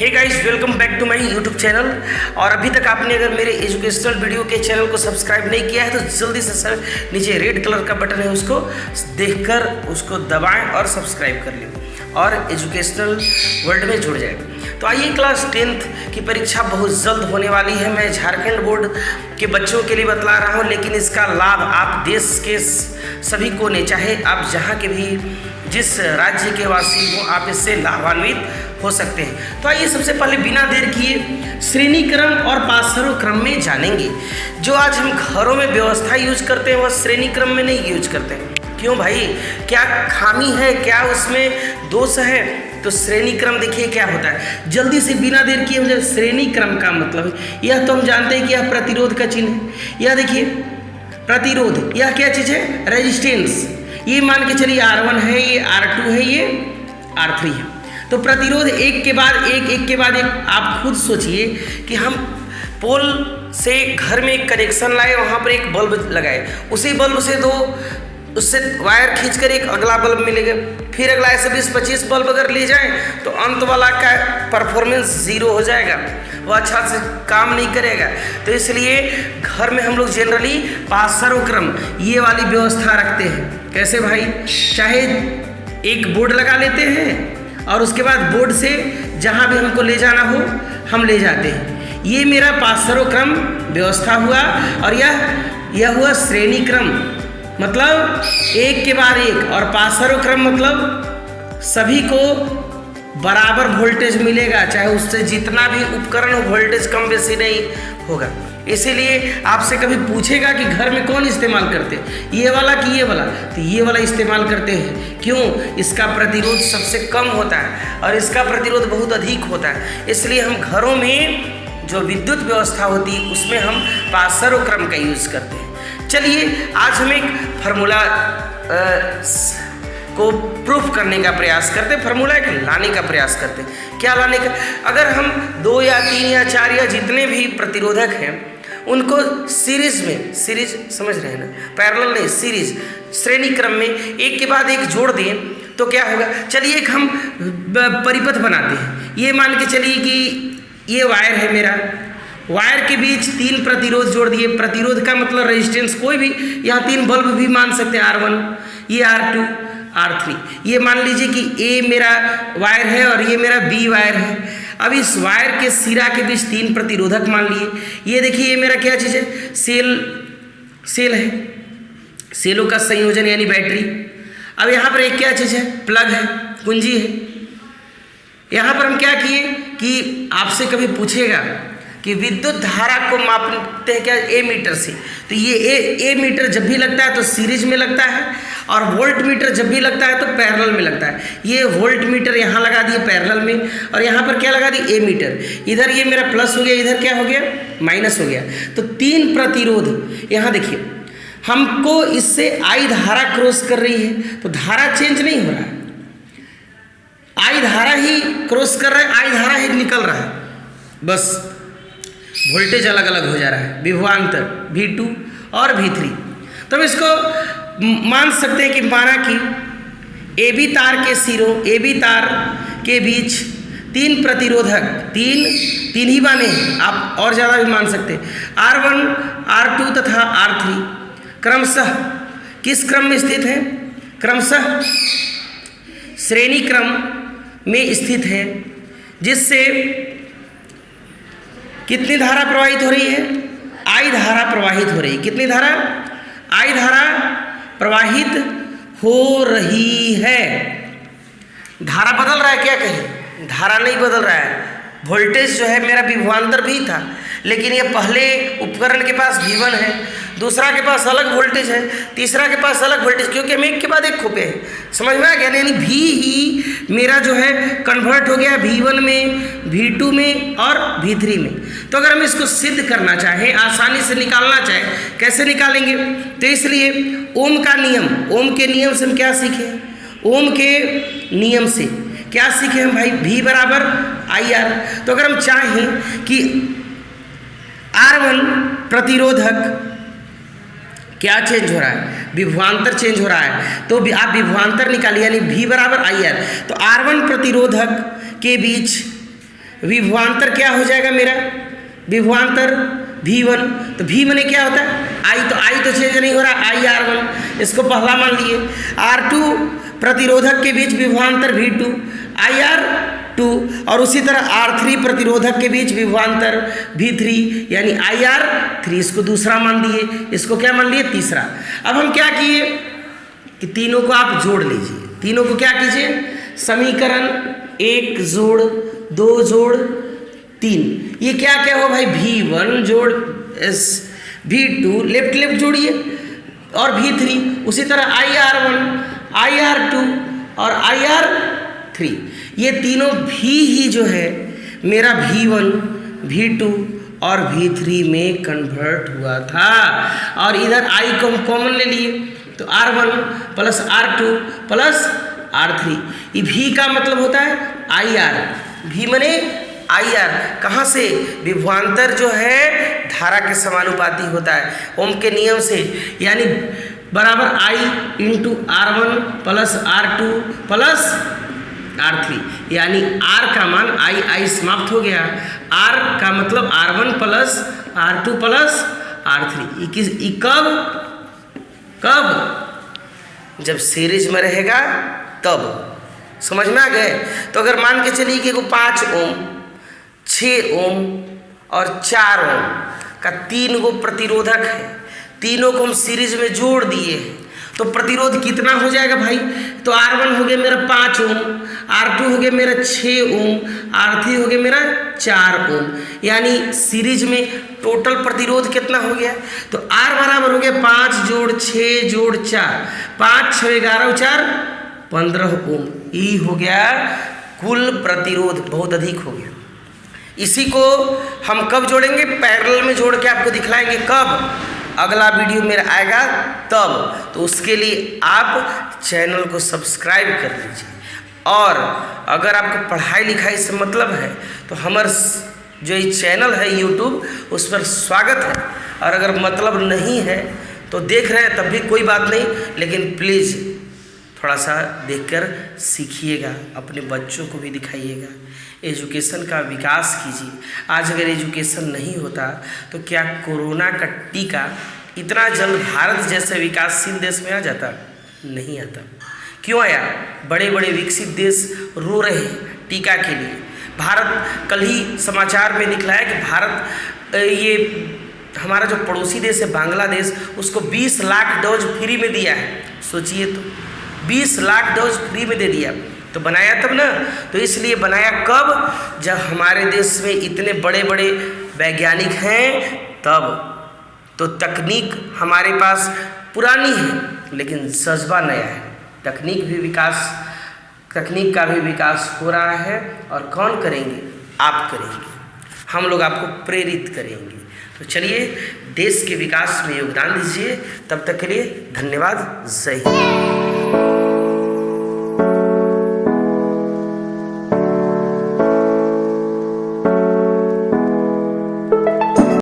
Hey guys, welcome back to my YouTube channel. और अभी तक आपने अगर मेरे एजुकेशनल वीडियो के चैनल को सब्सक्राइब नहीं किया है तो जल्दी से सर नीचे रेड कलर का बटन है, उसको देखकर उसको दबाएं और सब्सक्राइब कर लें और एजुकेशनल वर्ल्ड में जुड़ जाए। तो आइए, क्लास 10th की परीक्षा बहुत जल्द होने वाली है। मैं झारखंड बोर्ड के बच्चों के लिए बतला रहा हूँ, लेकिन इसका लाभ आप देश के सभी को ने, चाहे आप जहाँ के भी जिस राज्य के वासी हो, आप इससे लाभान्वित हो सकते हैं। तो आइए, सबसे पहले बिना देर किए श्रेणी क्रम और पासरों क्रम में जानेंगे। जो आज हम घरों में व्यवस्था यूज करते हैं वह श्रेणी क्रम में नहीं यूज करते हैं। क्यों भाई, क्या खामी है, क्या उसमें दोष है? तो श्रेणी क्रम देखिए क्या होता है। जल्दी से बिना देर किए मुझे श्रेणी क्रम का मतलब है, यह तो हम जानते हैं कि यह प्रतिरोध का चिन्ह है। यह देखिए प्रतिरोध, यह क्या चीज़ है? रेजिस्टेंस। ये मान के चलिए R1 है, ये R2 है, ये R3 है। तो प्रतिरोध एक के बाद एक। आप खुद सोचिए कि हम पोल से घर में एक कनेक्शन लाए, वहाँ पर एक बल्ब लगाए, उसी बल्ब से उससे वायर खींचकर एक अगला बल्ब मिलेगा, फिर अगला, ऐसे 20-25 बल्ब अगर ले जाएं तो अंत वाला का परफॉर्मेंस 0 हो जाएगा, वो अच्छा से काम नहीं करेगा। तो इसलिए घर में हम लोग जनरली पासरों क्रम ये वाली व्यवस्था रखते हैं। कैसे भाई? चाहे एक बोर्ड लगा लेते हैं और उसके बाद बोर्ड से जहाँ भी हमको ले जाना हो हम ले जाते हैं। ये मेरा पासरों क्रम व्यवस्था हुआ। और यह हुआ श्रेणी क्रम, मतलब एक के बाद एक, और पासरों क्रम मतलब सभी को बराबर वोल्टेज मिलेगा, चाहे उससे जितना भी उपकरण हो वोल्टेज कम बेसी नहीं होगा। इसीलिए आपसे कभी पूछेगा कि घर में कौन इस्तेमाल करते हैं, ये वाला कि ये वाला, तो ये वाला इस्तेमाल करते हैं। क्यों? इसका प्रतिरोध सबसे कम होता है और इसका प्रतिरोध बहुत अधिक होता है। इसलिए हम घरों में जो विद्युत व्यवस्था होती है उसमें हम पासरों क्रम का यूज करते हैं। चलिए, आज हम एक फार्मूला को प्रूफ करने का प्रयास करते हैं, फार्मूला एक लाने का प्रयास करते हैं। क्या लाने का? अगर हम 2 या 3 या 4 या जितने भी प्रतिरोधक हैं उनको सीरीज में, सीरीज समझ रहे हैं ना, पैरेलल नहीं, सीरीज श्रेणी क्रम में एक के बाद एक जोड़ दें तो क्या होगा? चलिए, एक हम परिपथ बनाते हैं। ये मान के चलिए कि ये वायर है मेरा, वायर के बीच 3 प्रतिरोध जोड़ दिए। प्रतिरोध का मतलब रेजिस्टेंस, कोई भी, यहाँ 3 बल्ब भी मान सकते हैं, R1, ये R2, R3। ये मान लीजिए कि A मेरा वायर है और ये मेरा B वायर है। अब इस वायर के सिरा के बीच 3 प्रतिरोधक मान लिए। ये देखिए, ये मेरा क्या चीज़ है? सेल है, सेलों का संयोजन यानी बैटरी। अब यहाँ पर एक क्या चीज़ है? प्लग है, कुंजी है। यहाँ पर हम क्या किए कि आपसे कभी पूछेगा कि विद्युत धारा को मापते हैं क्या? ए मीटर से। तो ये ए मीटर जब भी लगता है तो सीरीज में लगता है, और वोल्ट मीटर जब भी लगता है तो पैरेलल में लगता है। ये वोल्ट मीटर यहाँ लगा दिए पैरेलल में, और यहाँ पर क्या लगा दिए? ए मीटर। इधर ये मेरा प्लस हो गया, इधर क्या हो गया? माइनस हो गया। तो 3 प्रतिरोध यहाँ देखिए, हमको इससे आई धारा क्रॉस कर रही है, तो धारा चेंज नहीं हो रहा है, आई धारा ही क्रॉस कर रहा है, आई धारा ही निकल रहा है, बस वोल्टेज अलग अलग हो जा रहा है, विभवांतर V2 और V3। तो हम इसको मान सकते हैं कि माना कि AB तार के सिरों, AB तार के बीच 3 प्रतिरोधक, तीन ही माने हैं, आप और ज़्यादा भी मान सकते हैं, R1, R2 तथा R3 क्रमशः किस क्रम में स्थित है? क्रमशः श्रेणी क्रम में स्थित है, जिससे कितनी धारा प्रवाहित हो रही है? आई धारा प्रवाहित हो रही है। कितनी धारा? आई धारा प्रवाहित हो रही है। धारा बदल रहा है क्या? कहीं धारा नहीं बदल रहा है। वोल्टेज जो है मेरा विभवांतर भी था, लेकिन ये पहले उपकरण के पास V1 है, दूसरा के पास अलग वोल्टेज है, तीसरा के पास अलग वोल्टेज, क्योंकि हम एक के बाद एक खोपे हैं। समझ में आ गया? यानी V ही मेरा जो है कन्वर्ट हो गया V1 में, V2 में और V3 में। तो अगर हम इसको सिद्ध करना चाहें, आसानी से निकालना चाहें, कैसे निकालेंगे? तो इसलिए ओम का नियम, ओम के नियम से हम क्या सीखे? ओम के नियम से क्या सीखे हम भाई? V बराबर IR। तो अगर हम चाहें कि R1 प्रतिरोधक क्या चेंज हो रहा है? विभवांतर चेंज हो रहा है, तो आप विभवांतर निकालिए, यानी V बराबर IR। तो R1 प्रतिरोधक के बीच विभवांतर क्या हो जाएगा मेरा, विभवांतर V1, तो V मने क्या होता है, I तो चेंज नहीं हो रहा, IR1, इसको पहला मान लिए। R2 प्रतिरोधक के बीच विभवांतर V2 IR2, और उसी तरह R3 प्रतिरोधक के बीच विभवांतर V3 यानी IR3, इसको दूसरा मान दिए, इसको क्या मान लिए, तीसरा। अब हम क्या किए कि तीनों को आप जोड़ लीजिए, तीनों को क्या कीजिए, समीकरण 1 जोड़ 2 जोड़ 3, ये क्या क्या हो भाई, V1 जोड़ V2 लेफ्ट लेफ्ट जोड़िए, और V3, उसी तरह IR1 IR2 और IR3, ये तीनों भी ही जो है मेरा V1 V2 और V3 में कन्वर्ट हुआ था, और इधर I को हम कॉमन ले लिए, तो R1 plus R2 plus R3, ये V का मतलब होता है IR, V मने IR, कहाँ से, विभवांतर जो है धारा के समानुपाती होता है ओम के नियम से, यानी बराबर I into R1 plus R2 plus R3, यानी R का मान I समाप्त हो गया, R का मतलब R1 plus R2 plus R3, ये कब जब सीरीज में रहेगा तब, समझ में आ गए। तो अगर मान के चलिए कि 5 ओम 6 ओम और 4 ओम का 3 गो प्रतिरोधक है, तीनों को हम सीरीज में जोड़ दिए हैं, तो प्रतिरोध कितना हो जाएगा भाई, तो R1 हो गया मेरा 5 ओम, R2 हो गया मेरा 6 ओम, R3 हो गया मेरा 4 ओम, यानी सीरीज में टोटल प्रतिरोध कितना हो गया, तो R बराबर हो गया 5 जोड़ 6 जोड़ 4, 5 6 11 4 15 ओम, ये हो गया कुल प्रतिरोध, बहुत अधिक हो गया। इसी को हम कब जोड़ेंगे, पैरेलल में जोड़ के आपको दिखलाएंगे, कब, अगला वीडियो मेरा आएगा तब, तो उसके लिए आप चैनल को सब्सक्राइब कर लीजिए, और अगर आपको पढ़ाई लिखाई से मतलब है तो हमारा जो ये चैनल है यूट्यूब, उस पर स्वागत है, और अगर मतलब नहीं है तो देख रहे हैं तब भी कोई बात नहीं, लेकिन प्लीज़ थोड़ा सा देखकर सीखिएगा, अपने बच्चों को भी दिखाइएगा, एजुकेशन का विकास कीजिए। आज अगर एजुकेशन नहीं होता तो क्या कोरोना का टीका इतना जल्द भारत जैसे विकासशील देश में आ जाता, नहीं आता। क्यों आया, बड़े बड़े विकसित देश रो रहे हैं टीका के लिए। भारत, कल ही समाचार में दिखलाया कि भारत, ये हमारा जो पड़ोसी देश है बांग्लादेश, उसको 20 लाख डोज फ्री में दिया है, सोचिए तो 20 लाख डोज फ्री में दे दिया, तो बनाया तब ना, तो इसलिए बनाया कब, जब हमारे देश में इतने बड़े बड़े वैज्ञानिक हैं तब। तो तकनीक हमारे पास पुरानी है लेकिन जज्बा नया है, तकनीक का भी विकास हो रहा है, और कौन करेंगे, आप करेंगे, हम लोग आपको प्रेरित करेंगे। तो चलिए देश के विकास में योगदान दीजिए, तब तक के लिए धन्यवाद, जय हिंद।